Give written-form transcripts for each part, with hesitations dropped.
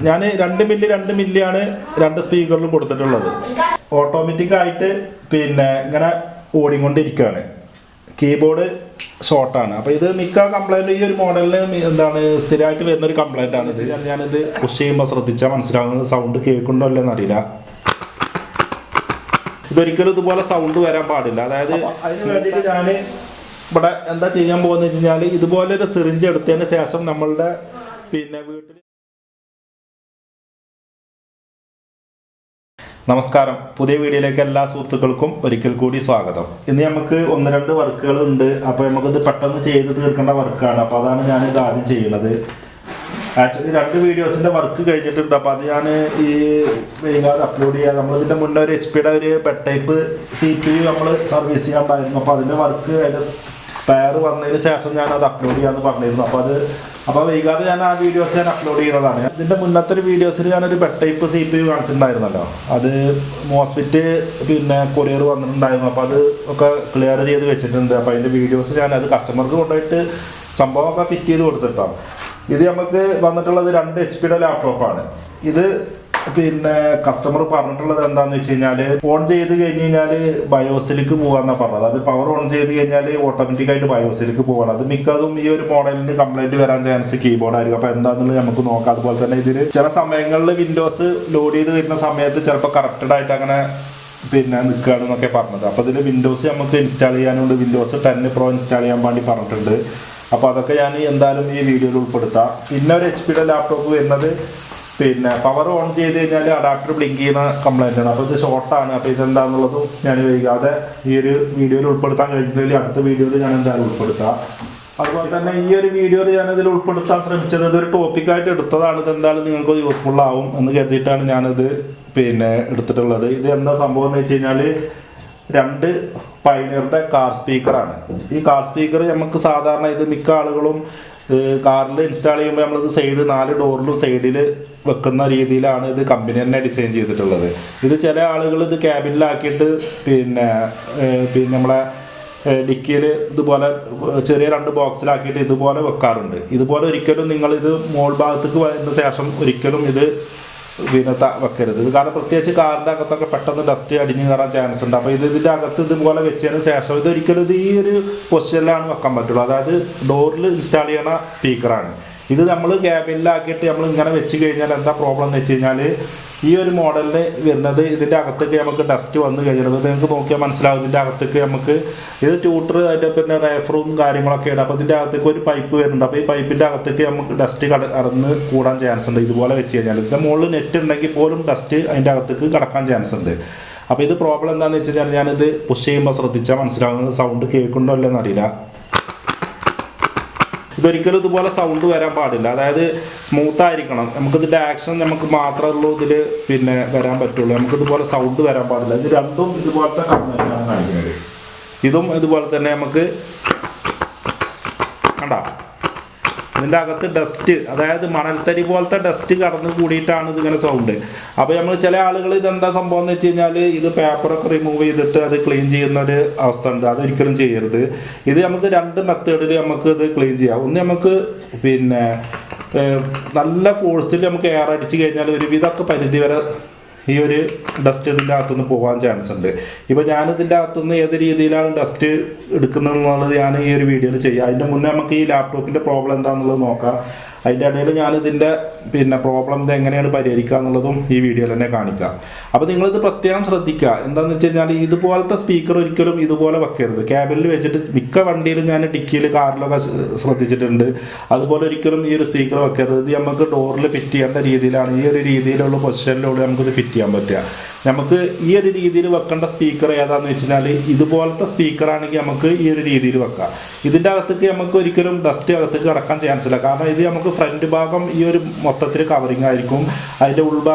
ഞാൻ 2 മില്ലിയാണ് 2 സ്പീക്കറിലും കൊടുത്തിട്ടുള്ളത്. ഓട്ടോമാറ്റിക്കായിട്ട് പിന്നെ ഇങ്ങനെ ഓടിക്കൊണ്ടിരിക്കുകയാണ്. കീബോർഡ് ഷോർട്ടാണ്. അപ്പോൾ ഇത് മിക്ക കംപ്ലൈൻറ്റ് ഈ ഒരു മോഡലിന് എന്താണ് സ്ഥിരമായിട്ട് വരുന്നൊരു കംപ്ലൈൻ്റ് ആണ്. ഇത് ഞാനിത് പുഷ് ചെയ്യുമ്പോൾ ശ്രദ്ധിച്ചാൽ മനസ്സിലാവുന്നത് സൗണ്ട് കേൾക്കുന്നുണ്ടോ അല്ലെന്ന് അറിയില്ല. ഇതൊരിക്കലും ഇതുപോലെ സൗണ്ട് വരാൻ പാടില്ല. അതായത് അതിന് വേണ്ടിയിട്ട് ഞാൻ ഇവിടെ എന്താ ചെയ്യാൻ പോകുന്നത് വെച്ച് കഴിഞ്ഞാൽ ഇതുപോലൊരു സിറിഞ്ച് എടുത്തതിന് ശേഷം നമ്മളുടെ പിന്നെ വീട്ടിൽ. നമസ്കാരം, പുതിയ വീഡിയോയിലേക്ക് എല്ലാ സുഹൃത്തുക്കൾക്കും ഒരിക്കൽ കൂടി സ്വാഗതം. ഇന്ന് നമുക്ക് 1-2 വർക്കുകളുണ്ട്. അപ്പോൾ നമുക്കിത് പെട്ടെന്ന് ചെയ്ത് തീർക്കേണ്ട വർക്കാണ്. അപ്പോൾ അതാണ് ഞാനിത് ആദ്യം ചെയ്യുന്നത്. ആക്ച്വലി 2 വീഡിയോസിൻ്റെ വർക്ക് കഴിഞ്ഞിട്ടുണ്ട്. അപ്പോൾ അത് ഞാൻ ഈ വൈകാതെ അപ്ലോഡ് ചെയ്യാം. നമ്മളിതിൻ്റെ മുന്നേ ഒരു HP-യുടെ ഒരു ബെഡ് ടൈപ്പ് CPU നമ്മൾ സർവീസ് ചെയ്യാനുണ്ടായിരുന്നു. അപ്പോൾ അതിൻ്റെ വർക്ക് അതിൻ്റെ സ്പെയർ വന്നതിന് ശേഷം ഞാൻ അത് അപ്ലോഡ് ചെയ്യാമെന്ന് പറഞ്ഞിരുന്നു. അപ്പോൾ വൈകാതെ ഞാൻ ആ വീഡിയോസ് ഞാൻ അപ്ലോഡ് ചെയ്യുന്നതാണ്. ഇതിൻ്റെ മുന്നത്തെ ഒരു വീഡിയോസിൽ ഞാനൊരു ബെഡ് ടൈപ്പ് CPU കാണിച്ചിട്ടുണ്ടായിരുന്നല്ലോ. അത് മോസ്ഫെറ്റ് പിന്നെ കൊറിയർ വന്നിട്ടുണ്ടായിരുന്നു. അപ്പോൾ അത് ഒക്കെ ക്ലിയർ ചെയ്ത് വെച്ചിട്ടുണ്ട്. അപ്പോൾ അതിൻ്റെ വീഡിയോസ് ഞാൻ അത് കസ്റ്റമർക്ക് കൊണ്ടുപോയിട്ട് സംഭവമൊക്കെ ഫിറ്റ് ചെയ്ത് കൊടുത്തിട്ടോ. ഇത് നമുക്ക് വന്നിട്ടുള്ളത് 2 HP-യുടെ ലാപ്ടോപ്പാണ്. ഇത് പിന്നെ കസ്റ്റമർ പറഞ്ഞിട്ടുള്ളത് എന്താണെന്ന് വെച്ച് കഴിഞ്ഞാൽ ഓൺ ചെയ്ത് കഴിഞ്ഞ് കഴിഞ്ഞാൽ ബയോസിലേക്ക് പോകാമെന്നാണ് പറഞ്ഞത്. അത് പവർ ഓൺ ചെയ്ത് കഴിഞ്ഞാൽ ഓട്ടോമാറ്റിക്കായിട്ട് ബയോസിലേക്ക് പോകണം. അത് മിക്കതും ഈ ഒരു മോഡലിന് കംപ്ലൈൻറ്റ് വരാൻ ചാൻസ് കീബോർഡ് ആയിരിക്കും. അപ്പോൾ എന്താണെന്നുള്ളത് നമുക്ക് നോക്കാം. അതുപോലെ തന്നെ ഇതിൽ ചില സമയങ്ങളിൽ വിൻഡോസ് ലോഡ് ചെയ്ത് വരുന്ന സമയത്ത് ചിലപ്പോൾ കറക്റ്റഡ് ആയിട്ട് അങ്ങനെ പിന്നെ നിൽക്കുകയാണെന്നൊക്കെ പറഞ്ഞത്. അപ്പോൾ ഇതിൽ വിൻഡോസ് നമുക്ക് ഇൻസ്റ്റാൾ ചെയ്യാനുണ്ട്. വിൻഡോസ് 10 Pro ഇൻസ്റ്റാൾ ചെയ്യാൻ വേണ്ടി പറഞ്ഞിട്ടുണ്ട്. അപ്പോൾ അതൊക്കെ ഞാൻ എന്തായാലും ഈ വീഡിയോയിൽ ഉൾപ്പെടുത്താം. പിന്നെ ഒരു HP-യുടെ ലാപ്ടോപ്പ് വരുന്നത് പിന്നെ പവർ ഓൺ ചെയ്ത് കഴിഞ്ഞാൽ അഡാപ്റ്റർ ബ്ലിങ്ക് ചെയ്യുന്ന കംപ്ലൈൻ്റ് ആണ്. അപ്പോൾ ഇത് ഷോർട്ടാണ്. അപ്പോൾ ഇതെന്താണെന്നുള്ളതും ഞാൻ വൈകാതെ ഈ ഒരു വീഡിയോയിൽ ഉൾപ്പെടുത്താൻ കഴിഞ്ഞിട്ടുണ്ടെങ്കിൽ അടുത്ത വീഡിയോയിൽ ഞാൻ എന്തായാലും ഉൾപ്പെടുത്താം. അതുപോലെ തന്നെ ഈ ഒരു വീഡിയോയിൽ ഞാനിതിൽ ഉൾപ്പെടുത്താൻ ശ്രമിച്ചത് ഇതൊരു ടോപ്പിക്കായിട്ട് എടുത്തതാണ്. ഇതെന്തായാലും നിങ്ങൾക്ക് യൂസ്ഫുൾ ആവും എന്ന് കരുതിയിട്ടാണ് ഞാനിത് പിന്നെ എടുത്തിട്ടുള്ളത്. ഇത് എന്താ സംഭവം എന്ന് വെച്ച് കഴിഞ്ഞാൽ 2 പയനിയറുടെ കാർ സ്പീക്കറാണ്. ഈ കാർ സ്പീക്കർ നമുക്ക് സാധാരണ ഇത് മിക്ക ആളുകളും കാറിൽ ഇൻസ്റ്റാൾ ചെയ്യുമ്പോൾ നമ്മളിത് സൈഡ് 4 ഡോറിലും സൈഡിൽ വെക്കുന്ന രീതിയിലാണ് ഇത് കമ്പനി തന്നെ ഡിസൈൻ ചെയ്തിട്ടുള്ളത്. ഇത് ചില ആളുകൾ ഇത് ക്യാബിനിലാക്കിയിട്ട് പിന്നെ നമ്മളെ ഡിക്കിയിൽ ഇതുപോലെ ചെറിയ 2 ബോക്സിലാക്കിയിട്ട് ഇതുപോലെ വെക്കാറുണ്ട്. ഇതുപോലെ ഒരിക്കലും നിങ്ങളിത് മോൾ ഭാഗത്തേക്ക് വരുന്ന ശേഷം ഒരിക്കലും ഇത് പിന്നെ വെക്കരുത്. ഇത് കാരണം പ്രത്യേകിച്ച് കാറിൻ്റെ അകത്തൊക്കെ പെട്ടെന്ന് ഡസ്റ്റ് അടിഞ്ഞു കയറാൻ ചാൻസ് ഉണ്ട്. അപ്പോൾ ഇതിൻ്റെ അകത്ത് ഇതുപോലെ വെച്ചതിന് ശേഷം ഇതൊരിക്കലും ഇത് ഈ ഒരു പൊസിഷനിലാണ് വെക്കാൻ പറ്റുള്ളൂ. അതായത് ഡോറിൽ ഇൻസ്റ്റാൾ ചെയ്യണ സ്പീക്കറാണ്. ഇത് നമ്മൾ ക്യാബിനിലാക്കിയിട്ട് നമ്മൾ ഇങ്ങനെ വെച്ച് കഴിഞ്ഞാൽ എന്താ പ്രോബ്ലം എന്ന് വെച്ച് കഴിഞ്ഞാൽ ഈ ഒരു മോഡലിന് വരുന്നത് ഇതിൻ്റെ അകത്തേക്ക് നമുക്ക് ഡസ്റ്റ് വന്ന് കഴിഞ്ഞത് നിങ്ങൾക്ക് നോക്കിയാൽ മനസ്സിലാവും. ഇതിൻ്റെ അകത്തേക്ക് നമുക്ക് ഇത് ട്യൂട്ടർ അതിൻ്റെ പിന്നെ റേഫറും കാര്യങ്ങളൊക്കെയാണ്. അപ്പോൾ ഇതിൻ്റെ അകത്തേക്ക് ഒരു പൈപ്പ് വരുന്നുണ്ട്. അപ്പോൾ ഈ പൈപ്പിൻ്റെ അകത്തേക്ക് നമുക്ക് ഡസ്റ്റ് കടന്ന് കൂടാൻ ചാൻസ് ഉണ്ട്. ഇതുപോലെ വെച്ച് കഴിഞ്ഞാൽ ഇതിൻ്റെ മുകളിൽ നെറ്റ് ഉണ്ടെങ്കിൽ പോലും ഡസ്റ്റ് അതിൻ്റെ അകത്തേക്ക് കടക്കാൻ ചാൻസ് ഉണ്ട്. അപ്പോൾ ഇത് പ്രോബ്ലം എന്താണെന്ന് വെച്ച് കഴിഞ്ഞാൽ ഞാനിത് പുഷ് ചെയ്യുമ്പോൾ ശ്രദ്ധിച്ചാൽ മനസ്സിലാവുന്നത് സൗണ്ട് കേൾക്കുന്നുണ്ടോ അല്ലെന്ന് അറിയില്ല. ഇതൊരിക്കലും ഇതുപോലെ സൗണ്ട് വരാൻ പാടില്ല. അതായത് സ്മൂത്ത് ആയിരിക്കണം. നമുക്കിതിൻ്റെ ആക്ഷൻ നമുക്ക് മാത്രമേ ഉള്ളൂ ഇതിൽ പിന്നെ വരാൻ പറ്റുള്ളൂ. നമുക്കിതുപോലെ സൗണ്ട് വരാൻ പാടില്ല. ഇത് രണ്ടും ഇതുപോലത്തെ കംപ്ലൈൻ്റാണ് കാണിക്കുന്നത്. ഇതും ഇതുപോലെ തന്നെ നമുക്ക് കണ്ട ഇതിൻ്റെ അകത്ത് ഡസ്റ്റ്, അതായത് മണൽത്തരി പോലത്തെ ഡസ്റ്റ് കടന്ന് കൂടിയിട്ടാണ് ഇതിങ്ങനെ സൗണ്ട്. അപ്പോൾ നമ്മൾ ചില ആളുകൾ ഇതെന്താ സംഭവം എന്ന് വെച്ച് കഴിഞ്ഞാൽ ഇത് പേപ്പറൊക്കെ റിമൂവ് ചെയ്തിട്ട് അത് ക്ലീൻ ചെയ്യുന്ന ഒരു അവസ്ഥ ഉണ്ട്. അതൊരിക്കലും ചെയ്യരുത്. ഇത് നമുക്ക് 2 മെത്തേഡിൽ നമുക്ക് ഇത് ക്ലീൻ ചെയ്യാം. ഒന്ന് നമുക്ക് പിന്നെ നല്ല ഫോഴ്സിൽ നമുക്ക് എയർ അടിച്ച് കഴിഞ്ഞാൽ ഒരുവിധമൊക്കെ പരിധി വരെ ഈ ഒരു ഡസ്റ്റ് ഇതിൻ്റെ അകത്തുനിന്ന് പോകാൻ ചാൻസ് ഉണ്ട്. ഇപ്പോൾ ഞാനിതിൻ്റെ അകത്തുനിന്ന് ഏത് രീതിയിലാണ് ഡസ്റ്റ് എടുക്കുന്നതെന്നുള്ളത് ഞാൻ ഈ ഒരു വീഡിയോയിൽ ചെയ്യാം. അതിൻ്റെ മുന്നേ നമുക്ക് ഈ ലാപ്ടോപ്പിൻ്റെ പ്രോബ്ലം എന്താണെന്നുള്ളത് നോക്കാം. അതിൻ്റെ ഇടയിൽ ഞാനിതിൻ്റെ പിന്നെ പ്രോബ്ലം ഇത് എങ്ങനെയാണ് പരിഹരിക്കുക എന്നുള്ളതും ഈ വീഡിയോയിൽ തന്നെ കാണിക്കാം. അപ്പോൾ നിങ്ങളിത് പ്രത്യേകം ശ്രദ്ധിക്കുക. എന്താണെന്ന് വെച്ച് കഴിഞ്ഞാൽ ഇതുപോലത്തെ സ്പീക്കർ ഒരിക്കലും ഇതുപോലെ വെക്കരുത്. ക്യാബിനിൽ വെച്ചിട്ട് മിക്ക വണ്ടിയിലും ഞാൻ ഡിക്കിയിൽ കാറിലൊക്കെ ശ്രദ്ധിച്ചിട്ടുണ്ട്. അതുപോലെ ഒരിക്കലും ഈ ഒരു സ്പീക്കർ വെക്കരുത്. ഇത് നമുക്ക് ഡോറിൽ ഫിറ്റ് ചെയ്യേണ്ട രീതിയിലാണ്. ഈ ഒരു രീതിയിലുള്ള പൊസിഷനിലൂടെ നമുക്കിത് ഫിറ്റ് ചെയ്യാൻ പറ്റുക. നമുക്ക് ഈ ഒരു രീതിയിൽ വെക്കേണ്ട സ്പീക്കർ ഏതാണെന്ന് വെച്ച് കഴിഞ്ഞാൽ ഇതുപോലത്തെ സ്പീക്കറാണെങ്കിൽ നമുക്ക് ഈ ഒരു രീതിയിൽ വെക്കാം. ഇതിൻ്റെ അകത്തേക്ക് നമുക്ക് ഒരിക്കലും ഡസ്റ്റ് അകത്തേക്ക് കടക്കാൻ ചാൻസ് ഇല്ല. കാരണം ഇത് നമുക്ക് ഫ്രണ്ട് ഭാഗം ഈ ഒരു മൊത്തത്തിൽ കവറിങ് ആയിരിക്കും. അതിൻ്റെ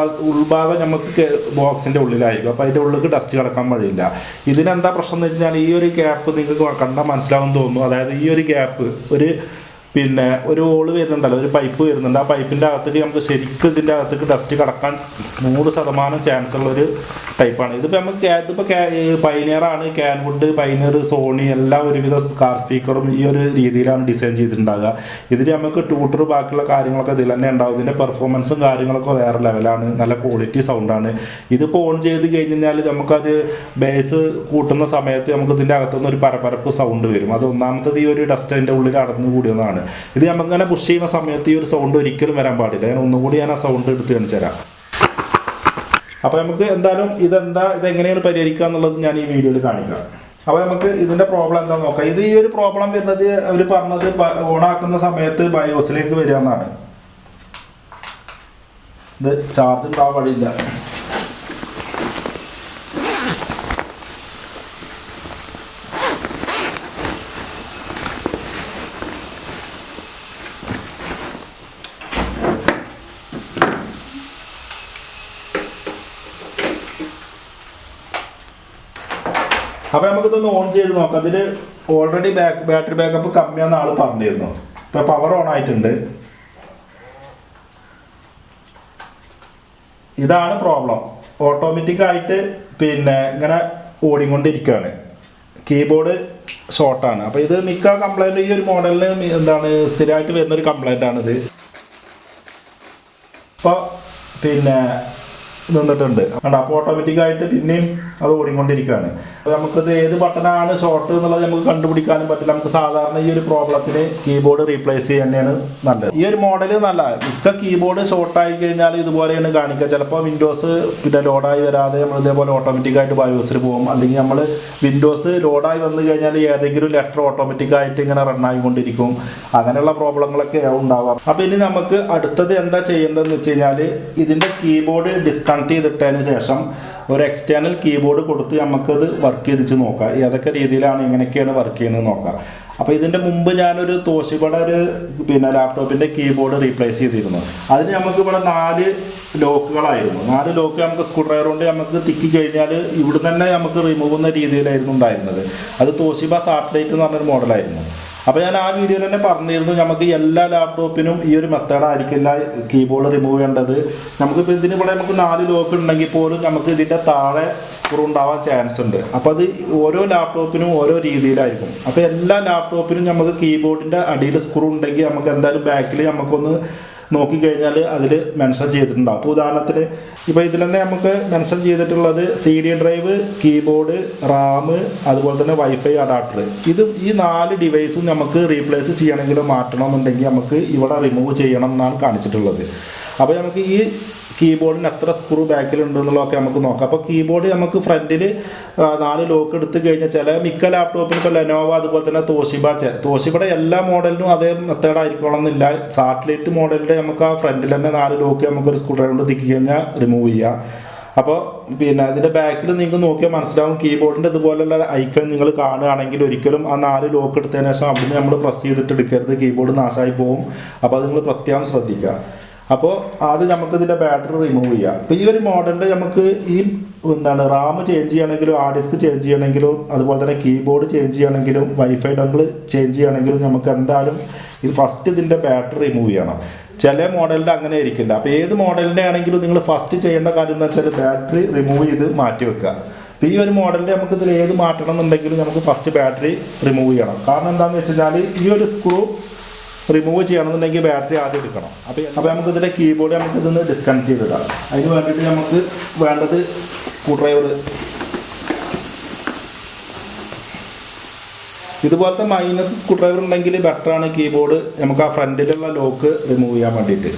ഉൾഭാഗം നമുക്ക് ബോക്സിൻ്റെ ഉള്ളിലായിരിക്കും. അപ്പോൾ അതിൻ്റെ ഉള്ളിലേക്ക് ഡസ്റ്റ് കിടക്കാൻ വഴിയില്ല. ഇതിനെന്താ പ്രശ്നം എന്ന് വെച്ച് കഴിഞ്ഞാൽ ഈ ഒരു ഗ്യാപ്പ് നിങ്ങൾക്ക് കണ്ടാൽ മനസ്സിലാവുമെന്ന് തോന്നുന്നു. അതായത് ഈ ഒരു ഗ്യാപ്പ് ഒരു പിന്നെ ഒരു ഹോള് വരുന്നുണ്ടല്ലോ, ഒരു പൈപ്പ് വരുന്നുണ്ട്. ആ പൈപ്പിൻ്റെ അകത്തേക്ക് നമുക്ക് ശരിക്കും ഇതിൻ്റെ അകത്തേക്ക് ഡസ്റ്റ് കടക്കാൻ 100% ചാൻസ് ഉള്ളൊരു ടൈപ്പാണ്. ഇതിപ്പോൾ പൈനിയറാണ്. ക്യാൻവുഡ്, പൈനിയർ, സോണി എല്ലാ ഒരുവിധ കാർ സ്പീക്കറും ഈ ഒരു രീതിയിലാണ് ഡിസൈൻ ചെയ്തിട്ടുണ്ടാകുക. ഇതിൽ നമുക്ക് ട്യൂട്ടർ ബാക്കിയുള്ള കാര്യങ്ങളൊക്കെ ഇതിൽ തന്നെ ഉണ്ടാവും. ഇതിൻ്റെ പെർഫോമൻസും കാര്യങ്ങളൊക്കെ വേറെ ലെവലാണ്, നല്ല ക്വാളിറ്റി സൗണ്ടാണ്. ഇതിപ്പോൾ ഓൺ ചെയ്ത് കഴിഞ്ഞാൽ നമുക്കത് ബേസ് കൂട്ടുന്ന സമയത്ത് നമുക്ക് ഇതിൻ്റെ അകത്തുനിന്ന് ഒരു പരപ്പരപ്പ് സൗണ്ട് വരും. അത് ഒന്നാമത്തത് ഈ ഒരു ഡസ്റ്റ് അതിൻ്റെ ഉള്ളിൽ അടഞ്ഞു കൂടിയതാണ്. ഇത് നമുക്കിങ്ങനെ പുഷ് ചെയ്യുന്ന സമയത്ത് ഈ ഒരു സൗണ്ട് ഒരിക്കലും വരാൻ പാടില്ല. ഞാൻ ഒന്നുകൂടി ആ സൗണ്ട് എടുത്ത് കാണിച്ചു തരാം. അപ്പോൾ നമുക്ക് എന്തായാലും ഇതെങ്ങനെയാണ് പരിഹരിക്കുക എന്നുള്ളത് ഞാൻ ഈ വീഡിയോയിൽ കാണിക്കാം. അപ്പോൾ നമുക്ക് ഇതിൻ്റെ പ്രോബ്ലം എന്താണെന്ന് നോക്കാം. ഇത് ഈ ഒരു പ്രോബ്ലം വരുന്നത് അവർ പറഞ്ഞത് ഓണാക്കുന്ന സമയത്ത് ബയോസിലേക്ക് വരിക എന്നാണ്. ഇത് ചാർജ് ഉണ്ടാവാൻ പാടില്ല. അപ്പോൾ നമുക്കിതൊന്ന് ഓൺ ചെയ്ത് നോക്കാം. അതിൽ ഓൾറെഡി ബാറ്ററി ബാക്കപ്പ് കമ്മിയാണെന്ന് ആൾ പറഞ്ഞിരുന്നു. ഇപ്പോൾ പവർ ഓൺ ആയിട്ടുണ്ട്. ഇതാണ് പ്രോബ്ലം. ഓട്ടോമാറ്റിക്കായിട്ട് ഇങ്ങനെ ഓടിക്കൊണ്ടിരിക്കുകയാണ്. കീബോർഡ് ഷോർട്ടാണ്. അപ്പോൾ ഇത് മിക്ക കംപ്ലൈൻറ്റ് ഈ ഒരു മോഡലിന് സ്ഥിരമായിട്ട് വരുന്നൊരു കംപ്ലൈൻറ്റാണിത്. ഇപ്പോൾ നിന്നിട്ടുണ്ട്. അപ്പോൾ ഓട്ടോമാറ്റിക്കായിട്ട് പിന്നെയും അത് ഓടിക്കൊണ്ടിരിക്കുകയാണ്. അപ്പോൾ നമുക്കത് ഏത് ബട്ടണാണ് ഷോർട്ട് എന്നുള്ളത് നമുക്ക് കണ്ടുപിടിക്കാനും പറ്റില്ല. നമുക്ക് സാധാരണ ഈ ഒരു പ്രോബ്ലത്തിന് കീബോർഡ് റീപ്ലേസ് ചെയ്യുക തന്നെയാണ് നല്ലത്. ഈ ഒരു മോഡൽ നല്ല മിക്ക കീബോർഡ് ഷോർട്ടായി കഴിഞ്ഞാൽ ഇതുപോലെയാണ് കാണിക്കുക. ചിലപ്പോൾ വിൻഡോസ് ലോഡായി വരാതെ നമ്മൾ ഇതേപോലെ ഓട്ടോമാറ്റിക്കായിട്ട് ബയോസിൽ പോകും. അല്ലെങ്കിൽ നമ്മൾ വിൻഡോസ് ലോഡായി വന്നു കഴിഞ്ഞാൽ ഏതെങ്കിലും ലെറ്റർ ഓട്ടോമാറ്റിക്കായിട്ട് ഇങ്ങനെ റണ്ണായിക്കൊണ്ടിരിക്കും. അങ്ങനെയുള്ള പ്രോബ്ലങ്ങളൊക്കെ ഉണ്ടാവാം. അപ്പോൾ ഇനി നമുക്ക് അടുത്തത് എന്താ ചെയ്യേണ്ടതെന്ന് വെച്ച് കഴിഞ്ഞാൽ ഇതിൻ്റെ കീബോർഡ് ഡിസ്കണക്ട് ചെയ്തിട്ടതിന് ശേഷം ഒരു എക്സ്റ്റേണൽ കീബോർഡ് കൊടുത്ത് നമുക്കത് വർക്ക് ചെയ്തിച്ച് നോക്കാം. ഏതൊക്കെ രീതിയിലാണ് എങ്ങനെയൊക്കെയാണ് വർക്ക് ചെയ്യുന്നത് നോക്കാം. അപ്പോൾ ഇതിൻ്റെ മുമ്പ് ഞാനൊരു തോഷിബയുടെ ലാപ്ടോപ്പിൻ്റെ കീബോർഡ് റീപ്ലേസ് ചെയ്തിരുന്നു. അതിന് നമുക്ക് ഇവിടെ 4 ലോക്കുകളായിരുന്നു. 4 ലോക്ക് നമുക്ക് സ്ക്രൂ ഡ്രൈവർ കൊണ്ട് നമുക്ക് തിക്കി കഴിഞ്ഞാൽ ഇവിടെ തന്നെ നമുക്ക് റിമൂവ് ചെയ്യുന്ന രീതിയിലായിരുന്നു ഉണ്ടായിരുന്നത്. അത് തോഷിബ സാറ്റലൈറ്റ് എന്ന് പറഞ്ഞൊരു മോഡലായിരുന്നു. അപ്പോൾ ഞാൻ ആ വീഡിയോയിൽ തന്നെ പറഞ്ഞിരുന്നു നമുക്ക് എല്ലാ ലാപ്ടോപ്പിനും ഈ ഒരു മെത്തേഡായിരിക്കില്ല കീബോർഡ് റിമൂവ് ചെയ്യേണ്ടത്. നമുക്കിപ്പോൾ ഇവിടെ നമുക്ക് 4 ലോക്ക് ഉണ്ടെങ്കിൽ പോലും നമുക്ക് ഇതിൻ്റെ താഴെ സ്ക്രൂ ഉണ്ടാവാൻ ചാൻസ് ഉണ്ട്. അപ്പോൾ അത് ഓരോ ലാപ്ടോപ്പിനും ഓരോ രീതിയിലായിരിക്കും. അപ്പോൾ എല്ലാ ലാപ്ടോപ്പിനും നമുക്ക് കീബോർഡിൻ്റെ അടിയിൽ സ്ക്രൂ ഉണ്ടെങ്കിൽ നമുക്ക് എന്തായാലും ബാക്കിൽ നമുക്കൊന്ന് നോക്കിക്കഴിഞ്ഞാൽ അതിൽ മെൻഷൻ ചെയ്തിട്ടുണ്ടാകും. അപ്പോൾ ഉദാഹരണത്തിന് ഇപ്പോൾ ഇതിൽ തന്നെ നമുക്ക് മെൻഷൻ ചെയ്തിട്ടുള്ളത് CD ഡ്രൈവ്, കീബോർഡ്, റാം, അതുപോലെ തന്നെ വൈഫൈ അഡാപ്റ്റർ. ഈ 4 ഡിവൈസും നമുക്ക് റീപ്ലേസ് ചെയ്യണമെങ്കിലോ മാറ്റണമെന്നുണ്ടെങ്കിൽ നമുക്ക് ഇവിടെ റിമൂവ് ചെയ്യണം എന്നാണ് കാണിച്ചിട്ടുള്ളത്. അപ്പോൾ നമുക്ക് ഈ കീബോർഡിന് എത്ര സ്ക്രൂ ബാക്കിലുണ്ടെന്നുള്ളതൊക്കെ നമുക്ക് നോക്കാം. അപ്പോൾ കീബോർഡ് നമുക്ക് ഫ്രണ്ടിൽ 4 ലോക്ക് എടുത്ത് കഴിഞ്ഞാൽ മിക്ക ലാപ്ടോപ്പിനും ഇപ്പോൾ ലെനോവ അതുപോലെ തന്നെ തോഷിബയുടെ എല്ലാ മോഡലിനും അതേ മെത്തേഡായിരിക്കണം എന്നില്ല. സാറ്റലൈറ്റ് മോഡലിൻ്റെ നമുക്ക് ആ ഫ്രണ്ടിൽ തന്നെ 4 ലോക്ക് നമുക്കൊരു സ്ക്രൂ ഡ്രൈവർ കൊണ്ട് തിക്കി കഴിഞ്ഞാൽ റിമൂവ് ചെയ്യാം. അപ്പോൾ അതിൻ്റെ ബാക്കിൽ നിങ്ങൾക്ക് നോക്കിയാൽ മനസ്സിലാവും കീബോർഡിൻ്റെ ഇതുപോലുള്ള ഐക്കൺ നിങ്ങൾ കാണുകയാണെങ്കിൽ ഒരിക്കലും ആ 4 ലോക്ക് എടുത്തതിന് ശേഷം അവിടെ നമ്മൾ പ്രസ് ചെയ്തിട്ട് എടുക്കരുത്. കീബോർഡ് നാശമായി പോകും. അപ്പോൾ അത് നിങ്ങൾ പ്രത്യേകം ശ്രദ്ധിക്കുക. അപ്പോൾ ആദ്യം നമുക്കിതിൻ്റെ ബാറ്ററി റിമൂവ് ചെയ്യാം. അപ്പോൾ ഈ ഒരു മോഡലിൽ നമുക്ക് ഈ റാം ചേഞ്ച് ചെയ്യണമെങ്കിലും ഹാർഡ് ഡിസ്ക് ചേഞ്ച് ചെയ്യണമെങ്കിലും അതുപോലെ തന്നെ കീബോർഡ് ചേഞ്ച് ചെയ്യണമെങ്കിലും വൈഫൈ ഡോങ്കിൾ ചേഞ്ച് ചെയ്യണമെങ്കിലും നമുക്ക് എന്തായാലും ഫസ്റ്റ് ഇതിൻ്റെ ബാറ്ററി റിമൂവ് ചെയ്യണം. ചില മോഡലിൻ്റെ അങ്ങനെ ആയിരിക്കില്ല. അപ്പോൾ ഏത് മോഡലിൻ്റെ ആണെങ്കിലും നിങ്ങൾ ഫസ്റ്റ് ചെയ്യേണ്ട കാര്യം എന്ന് വെച്ചാൽ ബാറ്ററി റിമൂവ് ചെയ്ത് മാറ്റി വെക്കുക. അപ്പോൾ ഈ ഒരു മോഡലിൻ്റെ നമുക്ക് ഇതിൽ ഏത് മാറ്റണം എന്നുണ്ടെങ്കിലും നമുക്ക് ഫസ്റ്റ് ബാറ്ററി റിമൂവ് ചെയ്യണം. കാരണം എന്താണെന്ന് വെച്ച് കഴിഞ്ഞാൽ ഈ ഒരു സ്ക്രൂ റിമൂവ് ചെയ്യണമെന്നുണ്ടെങ്കിൽ ബാറ്ററി ആദ്യം എടുക്കണം. അപ്പോൾ നമുക്ക് ഇതിൻ്റെ കീബോർഡ് നമുക്ക് ഇതൊന്ന് ഡിസ്കണക്ട് ചെയ്തിടാം. അതിന് വേണ്ടിയിട്ട് നമുക്ക് വേണ്ടത് സ്ക്രൂ ഡ്രൈവർ. ഇതുപോലത്തെ മൈനസ് സ്ക്രൂ ഡ്രൈവർ ഉണ്ടെങ്കിൽ ബെറ്ററാണ് കീബോർഡ് നമുക്ക് ആ ഫ്രണ്ടിലുള്ള ലോക്ക് റിമൂവ് ചെയ്യാൻ വേണ്ടിയിട്ട്.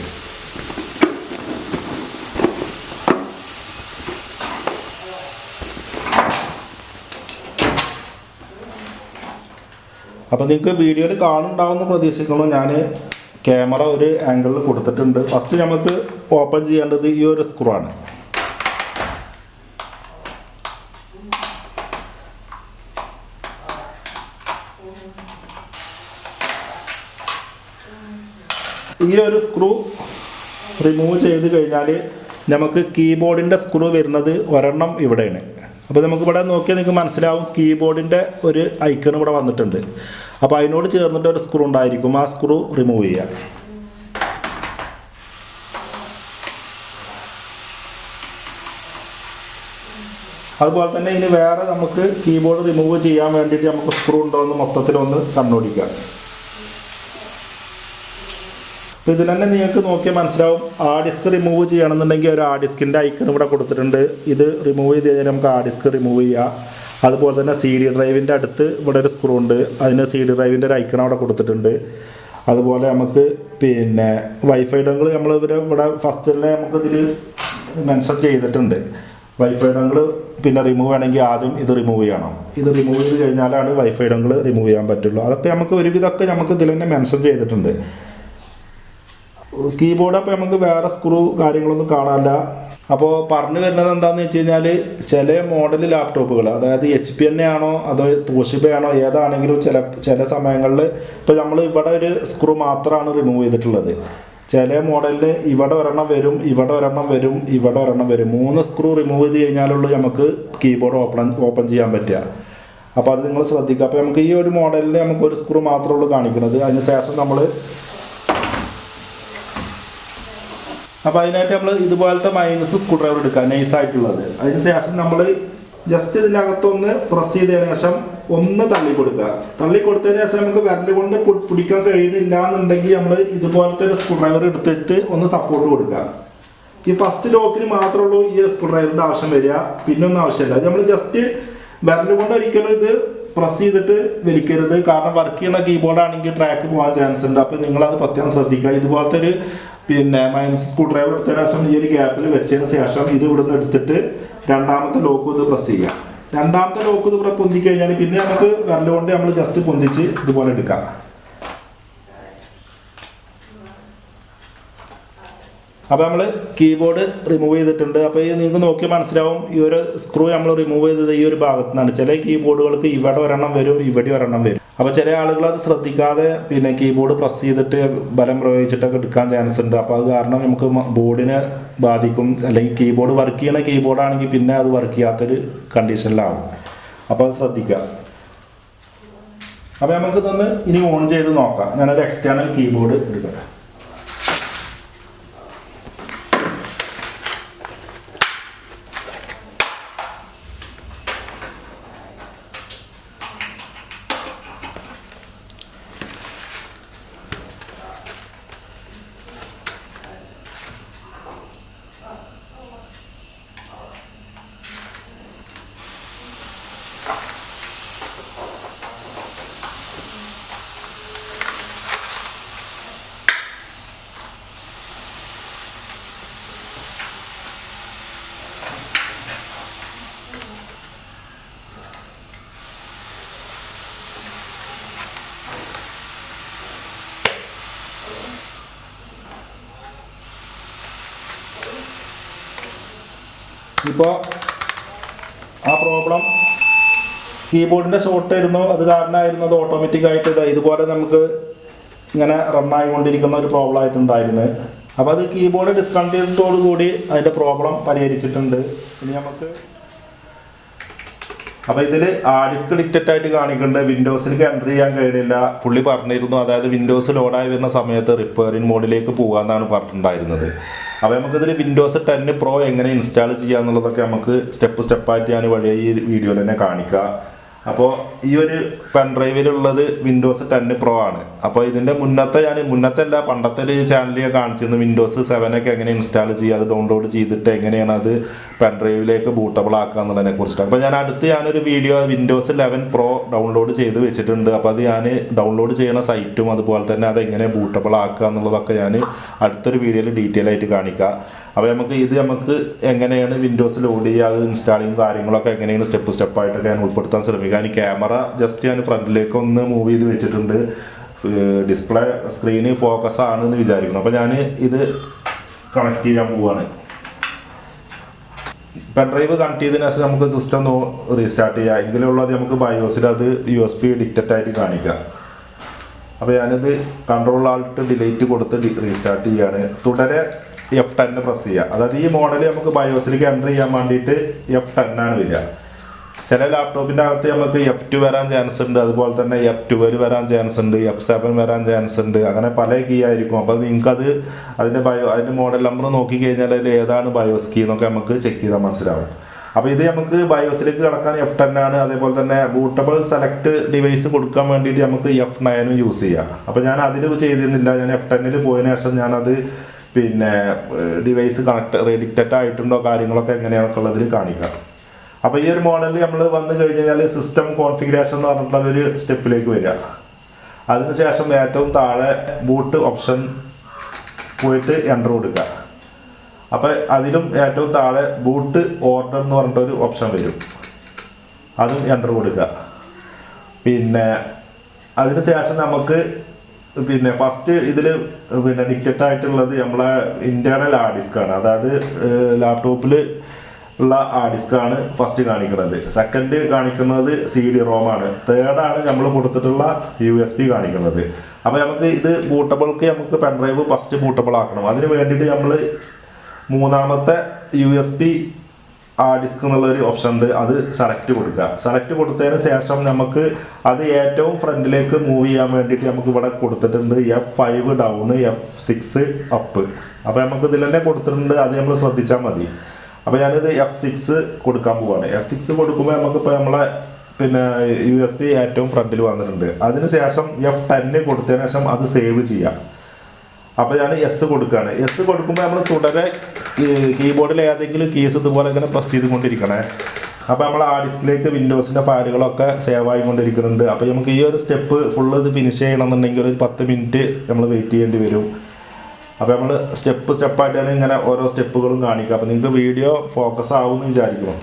അപ്പോൾ നിങ്ങൾക്ക് വീഡിയോയിൽ കാണുന്നുണ്ടാവുമെന്ന് പ്രതീക്ഷിക്കുന്നു. ഞാൻ ക്യാമറ ഒരു ആംഗിളിൽ കൊടുത്തിട്ടുണ്ട്. ഫസ്റ്റ് നമുക്ക് ഓപ്പൺ ചെയ്യേണ്ടത് ഈ ഒരു സ്ക്രൂ ആണ്. ഈ ഒരു സ്ക്രൂ റിമൂവ് ചെയ്ത് കഴിഞ്ഞാൽ നമുക്ക് കീബോർഡിൻ്റെ സ്ക്രൂ വരുന്നത് ഒരെണ്ണം ഇവിടെയാണ്. അപ്പോൾ നമുക്കിവിടെ നോക്കിയാൽ നിങ്ങൾക്ക് മനസ്സിലാവും കീബോർഡിൻ്റെ ഒരു ഐക്കൺ ഇവിടെ വന്നിട്ടുണ്ട്. അപ്പോൾ അതിനോട് ചേർന്നിട്ട് ഒരു സ്ക്രൂ ഉണ്ടായിരിക്കും, ആ സ്ക്രൂ റിമൂവ് ചെയ്യുക. അതുപോലെ തന്നെ ഇനി വേറെ നമുക്ക് കീബോർഡ് റിമൂവ് ചെയ്യാൻ വേണ്ടിയിട്ട് നമുക്ക് സ്ക്രൂ ഉണ്ടോ എന്ന് മൊത്തത്തിലൊന്ന് കണ്ടുപിടിക്കാം. അപ്പോൾ ഇതിൽ തന്നെ നിങ്ങൾക്ക് നോക്കിയാൽ മനസ്സിലാവും. ആ ഡിസ്ക് റിമൂവ് ചെയ്യണമെന്നുണ്ടെങ്കിൽ ഒരു ആ ഡിസ്കിൻ്റെ ഐക്കൺ ഇവിടെ കൊടുത്തിട്ടുണ്ട്. ഇത് റിമൂവ് ചെയ്ത് കഴിഞ്ഞാൽ നമുക്ക് ആ ഡിസ്ക് റിമൂവ് ചെയ്യാം. അതുപോലെ തന്നെ സി ഡി ഡ്രൈവിൻ്റെ അടുത്ത് ഇവിടെ ഒരു സ്ക്രൂ ഉണ്ട്, അതിന് സി ഡി ഡ്രൈവിൻ്റെ ഒരു ഐക്കൺ അവിടെ കൊടുത്തിട്ടുണ്ട്. അതുപോലെ നമുക്ക് പിന്നെ വൈഫൈ ഡങ്കിൾ നമ്മൾ ഇവിടെ ഫസ്റ്റ് തന്നെ നമുക്കിതിൽ മെൻഷൻ ചെയ്തിട്ടുണ്ട്. വൈഫൈ ഡങ്കിൾ പിന്നെ റിമൂവ് ചെയ്യണമെങ്കിൽ ആദ്യം ഇത് റിമൂവ് ചെയ്യണം. ഇത് റിമൂവ് ചെയ്ത് കഴിഞ്ഞാലാണ് വൈഫൈ ഡങ്കിൾ റിമൂവ് ചെയ്യാൻ പറ്റുള്ളൂ. അതൊക്കെ നമുക്ക് ഒരുവിധമൊക്കെ നമുക്ക് ഇതിൽ തന്നെ മെൻഷൻ ചെയ്തിട്ടുണ്ട്. കീബോർഡ് അപ്പോൾ നമുക്ക് വേറെ സ്ക്രൂ കാര്യങ്ങളൊന്നും കാണാനില്ല. അപ്പോൾ പറഞ്ഞു വരുന്നത് എന്താണെന്ന് വെച്ച് കഴിഞ്ഞാൽ ചില മോഡൽ ലാപ്ടോപ്പുകൾ, അതായത് HP തന്നെയാണോ അതോ തോഷിബയാണോ ഏതാണെങ്കിലും ചില സമയങ്ങളിൽ ഇപ്പോൾ നമ്മൾ ഇവിടെ ഒരു സ്ക്രൂ മാത്രമാണ് റിമൂവ് ചെയ്തിട്ടുള്ളത്. ചില മോഡലിൽ ഇവിടെ ഒരെണ്ണം വരും, ഇവിടെ ഒരെണ്ണം വരും, ഇവിടെ ഒരെണ്ണം വരും. 3 സ്ക്രൂ റിമൂവ് ചെയ്ത് കഴിഞ്ഞാലുള്ളൂ നമുക്ക് കീബോർഡ് ഓപ്പൺ ചെയ്യാൻ പറ്റുക. അപ്പോൾ അത് നിങ്ങൾ ശ്രദ്ധിക്കുക. അപ്പോൾ നമുക്ക് ഈ ഒരു മോഡലിൽ നമുക്ക് ഒരു സ്ക്രൂ മാത്രമേ ഉള്ളൂ കാണിക്കുന്നത്. അതിന് ശേഷം നമ്മൾ അപ്പോൾ അതിനായിട്ട് നമ്മൾ ഇതുപോലത്തെ മൈനസ് സ്ക്രൂ ഡ്രൈവർ എടുക്കുക, നൈസായിട്ടുള്ളത്. അതിന് ശേഷം നമ്മൾ ജസ്റ്റ് ഇതിനകത്തൊന്ന് പ്രസ് ചെയ്തതിന് ശേഷം ഒന്ന് തള്ളി കൊടുത്തതിന് ശേഷം നമുക്ക് വിരൽ കൊണ്ട് പിടിക്കാൻ കഴിയുന്നില്ല എന്നുണ്ടെങ്കിൽ നമ്മൾ ഇതുപോലത്തെ ഒരു സ്ക്രൂ ഡ്രൈവർ എടുത്തിട്ട് ഒന്ന് സപ്പോർട്ട് കൊടുക്കുക. ഈ ഫസ്റ്റ് ലോക്കിന് മാത്രമേ ഉള്ളൂ ഈ സ്ക്രൂ ഡ്രൈവറിൻ്റെ ആവശ്യം വരിക, പിന്നെ ഒന്നും ആവശ്യമില്ല. നമ്മൾ ജസ്റ്റ് വിരൽ കൊണ്ട് ഒരിക്കലും ഇത് പ്രസ് ചെയ്തിട്ട് വലിക്കരുത്, കാരണം വർക്ക് ചെയ്യുന്ന കീബോർഡ് ആണെങ്കിൽ ട്രാക്ക് പോകാൻ ചാൻസ് ഉണ്ട്. അപ്പോൾ നിങ്ങളത് പ്രത്യേകം ശ്രദ്ധിക്കുക. ഇതുപോലത്തെ ഒരു മൈനസ് സ്ക്രൂ ഡ്രൈവർ എടുത്തതിന് ശേഷം ഈ ഒരു ഗ്യാപ്പിൽ വെച്ചതിന് ശേഷം ഇത് ഇവിടുന്ന് എടുത്തിട്ട് രണ്ടാമത്തെ ലോക്ക് ഇത് പ്രസ് ചെയ്യുക. രണ്ടാമത്തെ ലോക്ക് ഇത് ഇവിടെ പൊന്തി കഴിഞ്ഞാൽ പിന്നെ നമുക്ക് വിരലുകൊണ്ട് നമ്മൾ ജസ്റ്റ് പൊന്തിച്ച് ഇതുപോലെ എടുക്കാം. അപ്പോൾ നമ്മൾ കീബോർഡ് റിമൂവ് ചെയ്തിട്ടുണ്ട്. അപ്പോൾ നിങ്ങൾക്ക് നോക്കിയാൽ മനസ്സിലാവും ഈ ഒരു സ്ക്രൂ നമ്മൾ റിമൂവ് ചെയ്തത് ഈ ഒരു ഭാഗത്തു നിന്നാണ്. ചില കീബോർഡുകൾക്ക് ഇവിടെ ഒരെണ്ണം വരും, ഇവിടെ ഒരെണ്ണം വരും. അപ്പോൾ ചില ആളുകൾ അത് ശ്രദ്ധിക്കാതെ കീബോർഡ് പ്രസ് ചെയ്തിട്ട് ബലം പ്രയോഗിച്ചിട്ടൊക്കെ എടുക്കാൻ ചാൻസ് ഉണ്ട്. അപ്പോൾ അത് കാരണം നമുക്ക് ബോർഡിനെ ബാധിക്കും. അല്ലെങ്കിൽ കീബോർഡ് വർക്ക് ചെയ്യണ കീബോർഡാണെങ്കിൽ പിന്നെ അത് വർക്ക് ചെയ്യാത്തൊരു കണ്ടീഷനിലാവും. അപ്പോൾ അത് ശ്രദ്ധിക്കുക. അപ്പോൾ നമുക്കിതൊന്ന് ഇനി ഓൺ ചെയ്ത് നോക്കാം. ഞാനൊരു എക്സ്റ്റേണൽ കീബോർഡ് എടുക്കട്ടെ. ഇപ്പോൾ ആ പ്രോബ്ലം കീബോർഡിൻ്റെ ഷോർട്ട് ആയിരുന്നു, അത് കാരണമായിരുന്നു അത് ഓട്ടോമാറ്റിക്കായിട്ട് ഇതുപോലെ നമുക്ക് ഇങ്ങനെ റണ്ണായിക്കൊണ്ടിരിക്കുന്ന ഒരു പ്രോബ്ലം ആയിട്ടുണ്ടായിരുന്നു. അപ്പോൾ അത് കീബോർഡ് ഡിസ്കണ്ടിന്യൂറ്റോടു കൂടി അതിൻ്റെ പ്രോബ്ലം പരിഹരിച്ചിട്ടുണ്ട്. ഇനി നമുക്ക് അപ്പോൾ ഇതിൽ ആ ഡിസ്ക് ഡിക്റ്റഡ് ആയിട്ട് കാണിക്കുന്നുണ്ട്. വിൻഡോസിലേക്ക് എൻ്റർ ചെയ്യാൻ കഴിയില്ല. പുള്ളി പറഞ്ഞിരുന്നു, അതായത് വിൻഡോസ് ലോഡായി വരുന്ന സമയത്ത് റിപ്പയറിംഗ് മോഡിലേക്ക് പോകാമെന്നാണ് പറഞ്ഞിട്ടുണ്ടായിരുന്നത്. അപ്പോൾ നമുക്കിതിൽ വിൻഡോസ് 10 Pro എങ്ങനെ ഇൻസ്റ്റാൾ ചെയ്യുക എന്നുള്ളതൊക്കെ നമുക്ക് സ്റ്റെപ്പായിട്ട് ഞാൻ വഴിയായി ഈ വീഡിയോയിൽ തന്നെ കാണിക്കാം. അപ്പോൾ ഈ ഒരു പെൻഡ്രൈവിലുള്ളത് വിൻഡോസ് 10 Pro ആണ്. അപ്പോൾ ഇതിൻ്റെ മുന്നത്തെ അല്ല പണ്ടത്തെ ഒരു ചാനലിൽ കാണിച്ചിരുന്നു വിൻഡോസ് 7 ഒക്കെ എങ്ങനെ ഇൻസ്റ്റാൾ ചെയ്യുക, അത് ഡൗൺലോഡ് ചെയ്തിട്ട് എങ്ങനെയാണ് അത് പെൻഡ്രൈവിലേക്ക് ബൂട്ടബിൾ ആക്കുക എന്നുള്ളതിനെ കുറിച്ചിട്ട്. അപ്പോൾ ഞാനൊരു വീഡിയോ വിൻഡോസ് 11 Pro ഡൗൺലോഡ് ചെയ്ത് വെച്ചിട്ടുണ്ട്. അപ്പോൾ അത് ഞാൻ ഡൗൺലോഡ് ചെയ്യുന്ന സൈറ്റും അതുപോലെ തന്നെ അതെങ്ങനെ ബൂട്ടബിൾ ആക്കുക എന്നുള്ളതൊക്കെ ഞാൻ അടുത്തൊരു വീഡിയോയിൽ ഡീറ്റെയിൽ ആയിട്ട് കാണിക്കാം. അപ്പോൾ നമുക്ക് എങ്ങനെയാണ് വിൻഡോസ് ലോഡ് ചെയ്യുക, അത് ഇൻസ്റ്റാളിങ് കാര്യങ്ങളൊക്കെ എങ്ങനെയാണ് സ്റ്റെപ്പായിട്ടൊക്കെ ഞാൻ ഉൾപ്പെടുത്താൻ ശ്രമിക്കാം. ഈ ക്യാമറ ജസ്റ്റ് ഞാൻ ഫ്രണ്ടിലേക്ക് ഒന്ന് മൂവ് ചെയ്ത് വെച്ചിട്ടുണ്ട്. ഡിസ്പ്ലേ സ്ക്രീന് ഫോക്കസ് ആണെന്ന് വിചാരിക്കുന്നു. അപ്പോൾ ഞാൻ ഇത് കണക്ട് ചെയ്യാൻ പോവുകയാണ്. പെൻഡ്രൈവ് കണക്ട് ചെയ്തതിന് ശേഷം നമുക്ക് സിസ്റ്റം ഒന്ന് റീസ്റ്റാർട്ട് ചെയ്യാം. എങ്കിലുള്ളത് നമുക്ക് ബയോസിൽ അത് USB ഡിക്റ്റഡ് ആയിട്ട് കാണിക്കാം. അപ്പോൾ ഞാനിത് കൺട്രോൾ ആൾട്ട് ഡിലീറ്റ് കൊടുത്ത് റീസ്റ്റാർട്ട് ചെയ്യുകയാണ്. തുടരെ F10 പ്രസ് ചെയ്യുക. അതായത് ഈ മോഡൽ നമുക്ക് ബയോസിലേക്ക് എൻ്റർ ചെയ്യാൻ വേണ്ടിയിട്ട് F10 ആണ് വരിക. ചില ലാപ്ടോപ്പിൻ്റെ അകത്ത് നമുക്ക് F2 വരാൻ ചാൻസ് ഉണ്ട്, അതുപോലെ തന്നെ F12 വരാൻ ചാൻസ് ഉണ്ട്, F7 വരാൻ ചാൻസ് ഉണ്ട്. അങ്ങനെ പല കീ ആയിരിക്കും. അപ്പോൾ നിങ്ങൾക്കത് അതിൻ്റെ മോഡൽ നമ്പർ നോക്കി കഴിഞ്ഞാൽ അതിൽ ഏതാണ് ബയോസ് കീ എന്നൊക്കെ നമുക്ക് ചെക്ക് ചെയ്താൽ മനസ്സിലാവും. അപ്പോൾ ഇത് നമുക്ക് ബയോസിലേക്ക് കടക്കാൻ F10 ആണ്. അതേപോലെ തന്നെ ബൂട്ടബിൾ സെലക്ട് ഡിവൈസ് കൊടുക്കാൻ വേണ്ടിയിട്ട് നമുക്ക് F9 യൂസ് ചെയ്യാം. അപ്പോൾ ഞാൻ അതിൽ ചെയ്തിരുന്നില്ല. ഞാൻ F10 പോയതിനു ശേഷം ഞാനത് പിന്നെ ഡിവൈസ് റെഡിക്റ്റഡ് ആയിട്ടുണ്ടോ കാര്യങ്ങളൊക്കെ എങ്ങനെയാണെന്നൊക്കെ ഉള്ളതിൽ കാണിക്കാം. അപ്പോൾ ഈ ഒരു മോഡലിൽ നമ്മൾ വന്നു കഴിഞ്ഞാൽ സിസ്റ്റം കോൺഫിഗറേഷൻ എന്ന് പറഞ്ഞിട്ടുള്ള ഒരു സ്റ്റെപ്പിലേക്ക് വരിക. അതിനുശേഷം ഏറ്റവും താഴെ ബൂട്ട് ഓപ്ഷൻ പോയിട്ട് എൻ്റർ കൊടുക്കുക. അപ്പോൾ അതിലും ഏറ്റവും താഴെ ബൂട്ട് ഓർഡർ എന്ന് പറഞ്ഞിട്ടൊരു ഓപ്ഷൻ വരും, അതും എൻ്റർ കൊടുക്കുക. പിന്നെ അതിനുശേഷം നമുക്ക് പിന്നെ ഫസ്റ്റ് ഇതിൽ പിന്നെ ഡിക്റ്റഡ് ആയിട്ടുള്ളത് നമ്മളെ ഇൻറ്റേർണൽ ഹാർഡ് ഡിസ്ക്കാണ്. അതായത് ലാപ്ടോപ്പിൽ ഉള്ള ഹാർഡ് ഡിസ്ക്കാണ് ഫസ്റ്റ് കാണിക്കുന്നത്. സെക്കൻഡ് കാണിക്കുന്നത് CD-ROM ആണ്. തേർഡാണ് നമ്മൾ കൊടുത്തിട്ടുള്ള USB കാണിക്കുന്നത്. അപ്പോൾ നമുക്ക് ഇത് ബൂട്ടബിൾക്ക് നമുക്ക് പെൻഡ്രൈവ് ഫസ്റ്റ് ബൂട്ടബിൾ ആക്കണം. അതിന് വേണ്ടിയിട്ട് നമ്മൾ മൂന്നാമത്തെ USB ഹാർഡ് ഡിസ്ക് എന്നുള്ളൊരു ഓപ്ഷൻ ഉണ്ട്, അത് സെലക്ട് കൊടുക്കുക. സെലക്ട് കൊടുത്തതിന് ശേഷം നമുക്ക് അത് ഏറ്റവും ഫ്രണ്ടിലേക്ക് മൂവ് ചെയ്യാൻ വേണ്ടിയിട്ട് നമുക്ക് ഇവിടെ കൊടുത്തിട്ടുണ്ട് F5 ഡൗൺ, F6 അപ്പ്. അപ്പോൾ നമുക്ക് ഇതിൽ തന്നെ കൊടുത്തിട്ടുണ്ട്, അത് നമ്മൾ ശ്രദ്ധിച്ചാൽ മതി. അപ്പോൾ ഞാനിത് F6 കൊടുക്കാൻ പോവാണ്. F6 കൊടുക്കുമ്പോൾ നമുക്കിപ്പോൾ നമ്മളെ പിന്നെ USB ഏറ്റവും ഫ്രണ്ടിൽ വന്നിട്ടുണ്ട്. അതിന് ശേഷം F10 കൊടുത്തതിന് ശേഷം അത് സേവ് ചെയ്യാം. അപ്പോൾ ഞാൻ S കൊടുക്കുകയാണ്. S കൊടുക്കുമ്പോൾ നമ്മൾ തുടരെ കീബോർഡിൽ ഏതെങ്കിലും കീസ് ഇതുപോലെ ഇങ്ങനെ പ്രസ് ചെയ്തുകൊണ്ടിരിക്കണേ. അപ്പോൾ നമ്മൾ ആ ഡിസ്കിലേക്ക് വിൻഡോസിൻ്റെ ഫയലുകളൊക്കെ സേവ് ആയിക്കൊണ്ടിരിക്കുന്നുണ്ട്. അപ്പോൾ നമുക്ക് ഈ ഒരു സ്റ്റെപ്പ് ഫുള്ള് ഇത് ഫിനിഷ് ചെയ്യണമെന്നുണ്ടെങ്കിൽ ഒരു 10 മിനിറ്റ് നമ്മൾ വെയിറ്റ് ചെയ്യേണ്ടി വരും. അപ്പോൾ നമ്മൾ സ്റ്റെപ്പായിട്ടാണ് ഇങ്ങനെ ഓരോ സ്റ്റെപ്പുകളും കാണിക്കുക. അപ്പോൾ നിങ്ങൾക്ക് വീഡിയോ ഫോക്കസ് ആവുമെന്ന് വിചാരിക്കണം.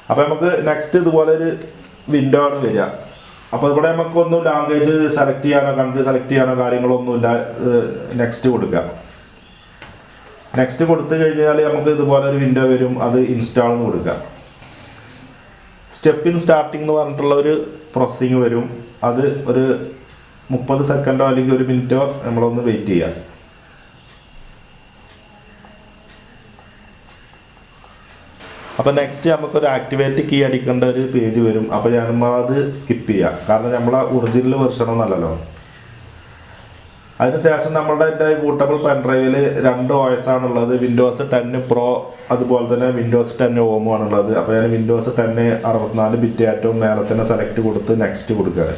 അപ്പോൾ നമുക്ക് നെക്സ്റ്റ് ഇതുപോലെ ഒരു വിൻഡോ ആണ് വരിക. അപ്പോൾ ഇവിടെ നമുക്കൊന്നും ലാംഗ്വേജ് സെലക്ട് ചെയ്യാനോ കൺട്രി സെലക്ട് ചെയ്യാനോ കാര്യങ്ങളൊന്നുമില്ല. നെക്സ്റ്റ് കൊടുക്കുക. നെക്സ്റ്റ് കൊടുത്തു കഴിഞ്ഞാൽ നമുക്ക് ഇതുപോലെ ഒരു വിൻഡോ വരും, അത് ഇൻസ്റ്റാൾ എന്ന് കൊടുക്കുക. സ്റ്റെപ്പ് ഇൻ സ്റ്റാർട്ടിംഗ് എന്ന് പറഞ്ഞിട്ടുള്ള ഒരു പ്രോസസ്സിങ് വരും. അത് ഒരു 30 സെക്കൻഡോ അല്ലെങ്കിൽ 1 മിനിറ്റോ നമ്മളൊന്ന് വെയിറ്റ് ചെയ്യാം. അപ്പോൾ നെക്സ്റ്റ് നമുക്കൊരു ആക്ടിവേറ്റ് കീ അടിക്കേണ്ട ഒരു പേജ് വരും. അപ്പോൾ നമ്മളത് സ്കിപ്പ് ചെയ്യാം, കാരണം നമ്മളെ ഒറിജിനൽ വെർഷനൊന്നല്ലല്ലോ. അതിനുശേഷം നമ്മളുടെ ബൂട്ടബിൾ പെൻഡ്രൈവിൽ 2 OS ആണുള്ളത്, Windows 10 Pro അതുപോലെ തന്നെ Windows 10 Home ആണുള്ളത്. അപ്പോൾ ഞാൻ Windows 10 64 ബിറ്റ് ഏറ്റവും മേലെ തന്നെ സെലക്ട് കൊടുത്ത് നെക്സ്റ്റ് കൊടുക്കുക.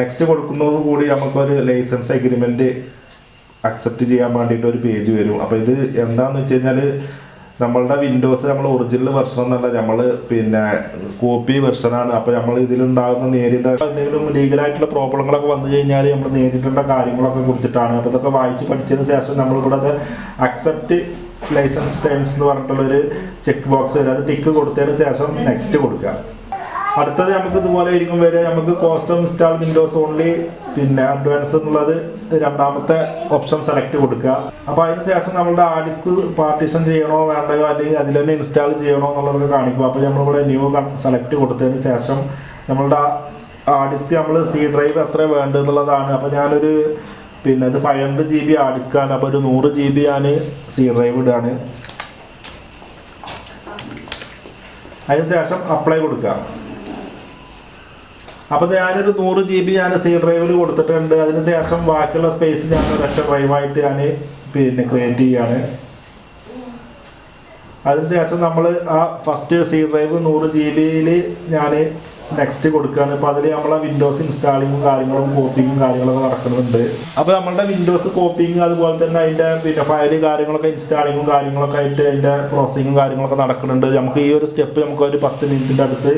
നെക്സ്റ്റ് കൊടുക്കുന്നതോടുകൂടി നമുക്കൊരു ലൈസൻസ് എഗ്രിമെൻറ്റ് അക്സെപ്റ്റ് ചെയ്യാൻ വേണ്ടിയിട്ട് ഒരു പേജ് വരും. അപ്പോൾ ഇത് എന്താണെന്ന് വെച്ച് കഴിഞ്ഞാൽ നമ്മളുടെ വിൻഡോസ് നമ്മൾ ഒറിജിനൽ വെർഷൻ എന്നല്ല, നമ്മൾ പിന്നെ കോപ്പി വെർഷനാണ്. അപ്പോൾ നമ്മൾ ഇതിലുണ്ടാകുന്ന നേരിട്ട എന്തെങ്കിലും ലീഗലായിട്ടുള്ള പ്രോബ്ലങ്ങളൊക്കെ വന്നു കഴിഞ്ഞാൽ നമ്മൾ നേരിട്ടേണ്ട കാര്യങ്ങളൊക്കെ കുറിച്ചിട്ടാണ്. അപ്പോൾ ഇതൊക്കെ വായിച്ച് പഠിച്ചതിന് ശേഷം നമ്മളിവിടെ അക്സെപ്റ്റ് ലൈസൻസ് ടേംസ് എന്ന് പറഞ്ഞിട്ടുള്ളൊരു ചെക്ക് ബോക്സ് വരും, അത് ടിക്ക് കൊടുത്തതിന് ശേഷം നെക്സ്റ്റ് കൊടുക്കുക. അടുത്തത് നമുക്ക് ഇതുപോലെ ആയിരിക്കും വരെ നമുക്ക് കോസ്റ്റം ഇൻസ്റ്റാൾ വിൻഡോസ് ഓൺലി പിന്നെ അഡ്വാൻസ് എന്നുള്ളത് രണ്ടാമത്തെ ഓപ്ഷൻ സെലക്ട് കൊടുക്കുക. അപ്പോൾ അതിന് ശേഷം നമ്മളുടെ ഹാർഡ് ഡിസ്ക് പാർട്ടീഷൻ ചെയ്യണോ വേണ്ടയോ അല്ലെങ്കിൽ അതിൽ തന്നെ ഇൻസ്റ്റാൾ ചെയ്യണോ എന്നുള്ളത് കാണിക്കും. അപ്പോൾ നമ്മളിവിടെ ന്യൂ സെലക്ട് കൊടുത്തതിന് ശേഷം നമ്മളുടെ ഹാർഡ് ഡിസ്ക് നമ്മൾ C ഡ്രൈവ് എത്ര വേണ്ടതെന്നുള്ളതാണ്. അപ്പോൾ ഞാനൊരു പിന്നെ ഇത് 500 GB ഹാർഡ് ഡിസ്ക്കാണ്. അപ്പോൾ ഒരു 100 GB ഞാൻ C ഡ്രൈവ് ഇടാണ്. അതിന് ശേഷം അപ്ലൈ കൊടുക്കുക. അപ്പോൾ ഞാനൊരു 100 GB ഞാൻ C ഡ്രൈവിൽ കൊടുത്തിട്ടുണ്ട്. അതിന് ശേഷം ബാക്കിയുള്ള സ്പേസ് ഞാൻ ഒരൊറ്റ ഡ്രൈവായിട്ട് ഞാൻ പിന്നെ ക്രിയേറ്റ് ചെയ്യാണ്. അതിനുശേഷം നമ്മൾ ആ ഫസ്റ്റ് C ഡ്രൈവ് 100 GB ഞാൻ നെക്സ്റ്റ് കൊടുക്കുകയാണ്. ഇപ്പോൾ അതിൽ നമ്മളെ വിൻഡോസ് ഇൻസ്റ്റാളിങ്ങും കാര്യങ്ങളും കോപ്പിങ്ങും കാര്യങ്ങളൊക്കെ നടക്കുന്നുണ്ട്. അപ്പോൾ നമ്മളുടെ വിൻഡോസ് കോപ്പിങ് അതുപോലെ തന്നെ അതിൻ്റെ പിന്നെ ഫയല് കാര്യങ്ങളൊക്കെ ഇൻസ്റ്റാളിങ്ങും കാര്യങ്ങളൊക്കെ ആയിട്ട് അതിൻ്റെ പ്രോസസ്സിങ്ങും കാര്യങ്ങളൊക്കെ നടക്കുന്നുണ്ട്. നമുക്ക് ഈ ഒരു സ്റ്റെപ്പ് നമുക്കൊരു 10 മിനിറ്റിൻ്റെ അടുത്ത്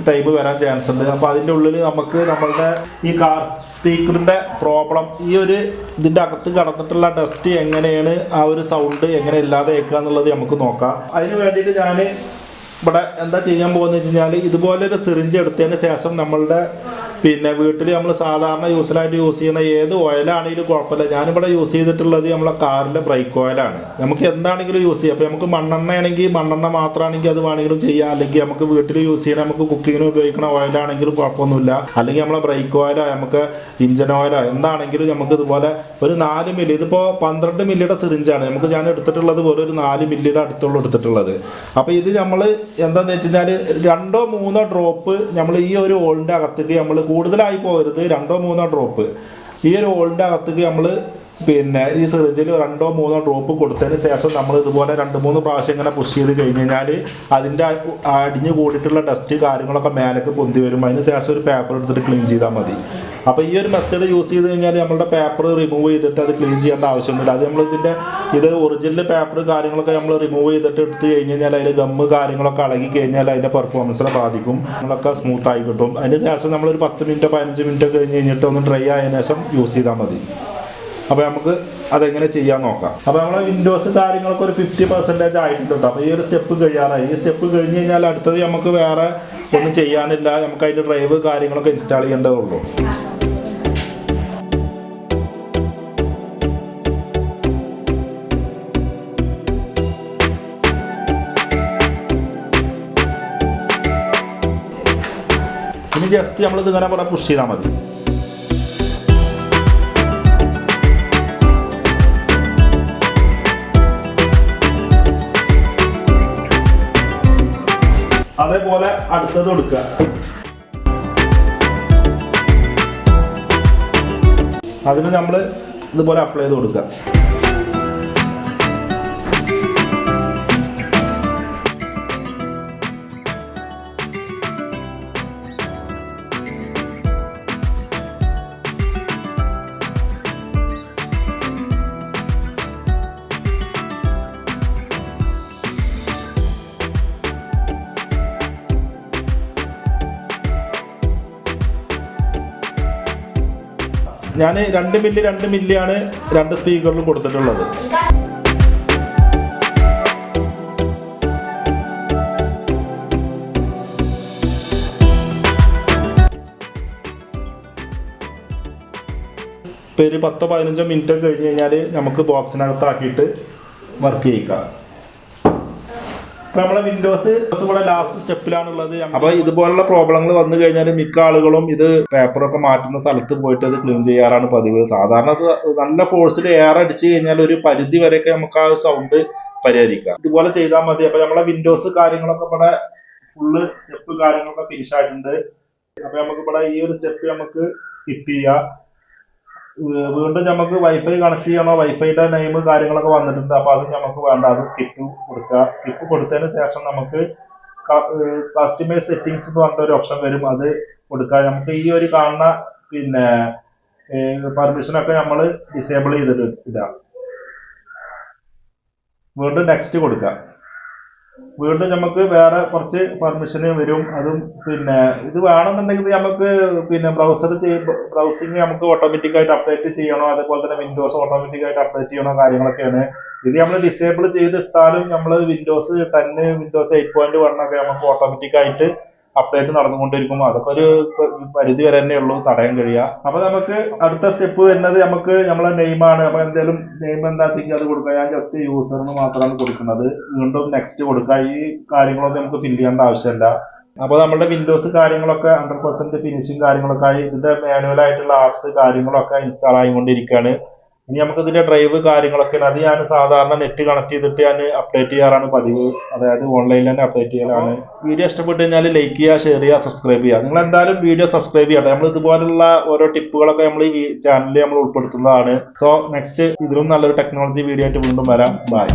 ടൈം വരാൻ ചാൻസ് ഉണ്ട്. അപ്പോൾ അതിൻ്റെ ഉള്ളിൽ നമുക്ക് നമ്മളുടെ ഈ കാർ സ്പീക്കറിൻ്റെ പ്രോബ്ലം ഈ ഒരു ഇതിൻ്റെ അകത്ത് കടന്നിട്ടുള്ള ഡസ്റ്റ് എങ്ങനെയാണ് ആ ഒരു സൗണ്ട് എങ്ങനെ ഇല്ലാതെ വെക്കുക എന്നുള്ളത് നമുക്ക് നോക്കാം. അതിന് വേണ്ടിയിട്ട് ഞാൻ ഇവിടെ എന്താ ചെയ്യാൻ പോകുന്നത് വെച്ച് കഴിഞ്ഞാൽ ഇതുപോലെ ഒരു സിറിഞ്ച് എടുത്തതിന് ശേഷം നമ്മളുടെ പിന്നെ വീട്ടിൽ നമ്മൾ സാധാരണ യൂസ് ചെയ്യുന്ന ഏത് ഓയിലാണെങ്കിലും കുഴപ്പമില്ല. ഞാനിവിടെ യൂസ് ചെയ്തിട്ടുള്ളത് നമ്മളെ കാറിൻ്റെ ബ്രേക്ക് ഓയിലാണ്. നമുക്ക് എന്താണെങ്കിലും യൂസ് ചെയ്യാം. അപ്പോൾ നമുക്ക് മണ്ണെണ്ണ ആണെങ്കിൽ മണ്ണെണ്ണ മാത്രമാണെങ്കിൽ അത് വേണമെങ്കിലും ചെയ്യാം. അല്ലെങ്കിൽ നമുക്ക് വീട്ടിൽ യൂസ് ചെയ്യണം, നമുക്ക് കുക്കിങ്ങിന് ഉപയോഗിക്കുന്ന ഓയിലാണെങ്കിലും കുഴപ്പമൊന്നുമില്ല. അല്ലെങ്കിൽ നമ്മളെ ബ്രേക്ക് ഓയിലോ നമുക്ക് ഇഞ്ചൻ ഓയിലോ എന്താണെങ്കിലും നമുക്ക് ഇതുപോലെ ഒരു 4 മില്ലി, ഇതിപ്പോൾ 12 മില്ലിയുടെ സിറിഞ്ചാണ് നമുക്ക് ഞാൻ എടുത്തിട്ടുള്ളത്, പോലെ ഒരു 4 മില്ലിയുടെ അടുത്തുള്ള എടുത്തിട്ടുള്ളത്. അപ്പോൾ ഇത് നമ്മൾ എന്താണെന്ന് വെച്ച് കഴിഞ്ഞാൽ 2-3 ഡ്രോപ്പ് നമ്മൾ ഈ ഒരു ഓളിൻ്റെ അകത്തേക്ക് നമ്മൾ കൂടുതലായി പോകരുത്. 2-3 ഡ്രോപ്പ് ഈ ഒരു ഓളിൻ്റെ അകത്തേക്ക് നമ്മൾ പിന്നെ ഈ സിറിഞ്ചിൽ 2-3 ഡ്രോപ്പ് കൊടുത്തതിന് ശേഷം നമ്മൾ ഇതുപോലെ 2-3 പ്രാവശ്യം ഇങ്ങനെ പുഷ് ചെയ്ത് കഴിഞ്ഞ് കഴിഞ്ഞാൽ അതിൻ്റെ അടിഞ്ഞു കൂടിയിട്ടുള്ള ഡസ്റ്റ് കാര്യങ്ങളൊക്കെ മേലേക്ക് പൊന്തി വരും. അതിന് ശേഷം ഒരു പേപ്പർ എടുത്തിട്ട് ക്ലീൻ ചെയ്താൽ മതി. അപ്പോൾ ഈ ഒരു മെത്തേഡ് യൂസ് ചെയ്ത് കഴിഞ്ഞാൽ നമ്മളുടെ പേപ്പർ റിമൂവ് ചെയ്തിട്ട് അത് ക്ലീൻ ചെയ്യേണ്ട ആവശ്യമൊന്നുമില്ല. അത് നമ്മൾ ഇത് ഒറിജിനൽ പേപ്പർ കാര്യങ്ങളൊക്കെ നമ്മൾ റിമൂവ് ചെയ്തിട്ട് എടുത്ത് കഴിഞ്ഞ് കഴിഞ്ഞാൽ അതിൽ ഗമ്മ് കാര്യങ്ങളൊക്കെ ഇളകി കഴിഞ്ഞാൽ അതിൻ്റെ പെർഫോമൻസിനെ ബാധിക്കും. നമ്മളൊക്കെ സ്മൂത്തായി കിട്ടും. അതിന് ശേഷം നമ്മളൊരു 10 മിനിറ്റോ 15 മിനിറ്റോ കഴിഞ്ഞ് കഴിഞ്ഞിട്ട് ഒന്ന് ഡ്രൈ ആയതിനു ശേഷം യൂസ് ചെയ്താൽ മതി. അപ്പോൾ നമുക്ക് അതെങ്ങനെ ചെയ്യാൻ നോക്കാം. അപ്പോൾ നമ്മളെ വിൻഡോസ് കാര്യങ്ങളൊക്കെ ഒരു 50% ആയിട്ടുണ്ട്. അപ്പോൾ ഈ ഒരു സ്റ്റെപ്പ് കഴിയാറായി. ഈ സ്റ്റെപ്പ് കഴിഞ്ഞ് കഴിഞ്ഞാൽ അടുത്തത് നമുക്ക് വേറെ ഒന്നും ചെയ്യാനില്ല. നമുക്ക് അതിൻ്റെ ഡ്രൈവ് കാര്യങ്ങളൊക്കെ ഇൻസ്റ്റാൾ ചെയ്യേണ്ടതേ ഉള്ളൂ. ഇനി ജസ്റ്റ് നമ്മളിത് ഇങ്ങനെ പോലെ പുഷ് ചെയ്താൽ മതി. അതേപോലെ അടുത്തത് കൊടുക്കുക. അതിന് നമ്മൾ ഇതുപോലെ അപ്ലൈ ചെയ്ത് കൊടുക്കുക. ഞാൻ 2 മില്ലിയാണ് 2 സ്പീക്കറിൽ കൊടുത്തിട്ടുള്ളത്. ഇപ്പോൾ ഒരു 10-15 മിനിറ്റ് കഴിഞ്ഞ് കഴിഞ്ഞാൽ നമുക്ക് ബോക്സിനകത്താക്കിയിട്ട് വർക്ക് ചെയ്യിക്കാം. നമ്മളെ വിൻഡോസ് ഇവിടെ ലാസ്റ്റ് സ്റ്റെപ്പിലാണുള്ളത്. അപ്പോൾ ഇതുപോലുള്ള പ്രോബ്ലങ്ങൾ വന്നു കഴിഞ്ഞാൽ മിക്ക ആളുകളും ഇത് പേപ്പറൊക്കെ മാറ്റുന്ന സ്ഥലത്ത് പോയിട്ട് അത് ക്ലീൻ ചെയ്യാറാണ് പതിവ്. സാധാരണ അത് നല്ല ഫോഴ്സിൽ എയർ അടിച്ചു കഴിഞ്ഞാൽ ഒരു പരിധി വരെയൊക്കെ നമുക്ക് ആ സൗണ്ട് പരിഹരിക്കാം. ഇതുപോലെ ചെയ്താൽ മതി. അപ്പോൾ നമ്മളെ വിൻഡോസ് കാര്യങ്ങളൊക്കെ ഇവിടെ ഫുള്ള് സ്റ്റെപ്പ് കാര്യങ്ങളൊക്കെ ഫിനിഷ് ആയിട്ടുണ്ട്. അപ്പോൾ നമുക്ക് ഇവിടെ ഈ ഒരു സ്റ്റെപ്പ് നമുക്ക് സ്കിപ്പ് ചെയ്യാം. വീണ്ടും നമുക്ക് വൈഫൈ കണക്ട് ചെയ്യണോ, വൈഫൈയുടെ നെയിം കാര്യങ്ങളൊക്കെ വന്നിട്ടുണ്ട്. അപ്പോൾ അത് നമുക്ക് വേണ്ട, അത് സ്കിപ്പ് കൊടുക്കുക. സ്കിപ്പ് കൊടുത്തതിന് ശേഷം നമുക്ക് കസ്റ്റമൈസ് സെറ്റിങ്സ് എന്ന് പറഞ്ഞ ഒരു ഓപ്ഷൻ വരും, അത് കൊടുക്കുക. നമുക്ക് ഈ ഒരു കാണുന്ന പിന്നെ പെർമിഷനൊക്കെ നമ്മൾ ഡിസേബിൾ ചെയ്തിട്ട് ഇടാം. വീണ്ടും നെക്സ്റ്റ് കൊടുക്കുക. വീണ്ടും നമുക്ക് വേറെ കുറച്ച് പെർമിഷന് വരും. അതും പിന്നെ ഇത് വേണമെന്നുണ്ടെങ്കിൽ നമുക്ക് പിന്നെ ബ്രൗസിങ് നമുക്ക് ഓട്ടോമാറ്റിക്കായിട്ട് അപ്ഡേറ്റ് ചെയ്യണോ, അതേപോലെ തന്നെ വിൻഡോസ് ഓട്ടോമാറ്റിക്കായിട്ട് അപ്ഡേറ്റ് ചെയ്യണോ കാര്യങ്ങളൊക്കെയാണ്. ഇത് നമ്മൾ ഡിസേബിൾ ചെയ്തിട്ടാലും നമ്മൾ വിൻഡോസ് 10 വിൻഡോസ് 8.1 ഒക്കെ നമുക്ക് ഓട്ടോമാറ്റിക്കായിട്ട് അപ്ഡേറ്റ് നടന്നുകൊണ്ടിരിക്കും. അതൊക്കെ ഒരു പരിധി വരെ തന്നെ ഉള്ളൂ തടയാൻ കഴിയുക. അപ്പൊ നമുക്ക് അടുത്ത സ്റ്റെപ്പ് വരുന്നത് നമുക്ക് നമ്മളെ നെയിമാണ്. അപ്പൊ എന്തെങ്കിലും നെയിം എന്താ വെച്ചെങ്കിൽ അത് കൊടുക്കുക. ഞാൻ ജസ്റ്റ് യൂസറിന് മാത്രമാണ് കൊടുക്കുന്നത്. വീണ്ടും നെക്സ്റ്റ് കൊടുക്കുക. ഈ കാര്യങ്ങളൊക്കെ നമുക്ക് ഫില്ല് ചെയ്യേണ്ട ആവശ്യമില്ല. അപ്പോൾ നമ്മുടെ വിൻഡോസ് കാര്യങ്ങളൊക്കെ 100% ഫിനിഷിങ് കാര്യങ്ങളൊക്കെ ആയി. ഇതിന്റെ മാനുവൽ ആയിട്ടുള്ള ആപ്സ് കാര്യങ്ങളൊക്കെ ഇൻസ്റ്റാൾ ആയിക്കൊണ്ടിരിക്കുകയാണ്. ഇനി നമുക്ക് ഇതിന്റെ ഡ്രൈവ് കാര്യങ്ങളൊക്കെയാണ്. അത് ഞാൻ സാധാരണ നെറ്റ് കണക്ട് ചെയ്തിട്ട് ഞാൻ അപ്ഡേറ്റ് ചെയ്യാറാണ് പതിവ്. അതായത് ഓൺലൈനിൽ തന്നെ അപ്ഡേറ്റ് ചെയ്യലാണ്. വീഡിയോ ഇഷ്ടപ്പെട്ട് കഴിഞ്ഞാൽ ലൈക്ക് ചെയ്യുക, ഷെയർ ചെയ്യുക, സബ്സ്ക്രൈബ് ചെയ്യുക. നിങ്ങൾ എന്തായാലും വീഡിയോ സബ്സ്ക്രൈബ് ചെയ്യട്ടെ. നമ്മൾ ഇതുപോലുള്ള ഓരോ ടിപ്പുകളൊക്കെ നമ്മൾ ഈ ചാനലിൽ നമ്മൾ ഉൾപ്പെടുത്തുന്നതാണ്. സോ നെക്സ്റ്റ് ഇതിലും നല്ലൊരു ടെക്നോളജി വീഡിയോ ആയിട്ട് വീണ്ടും വരാം. ബൈ.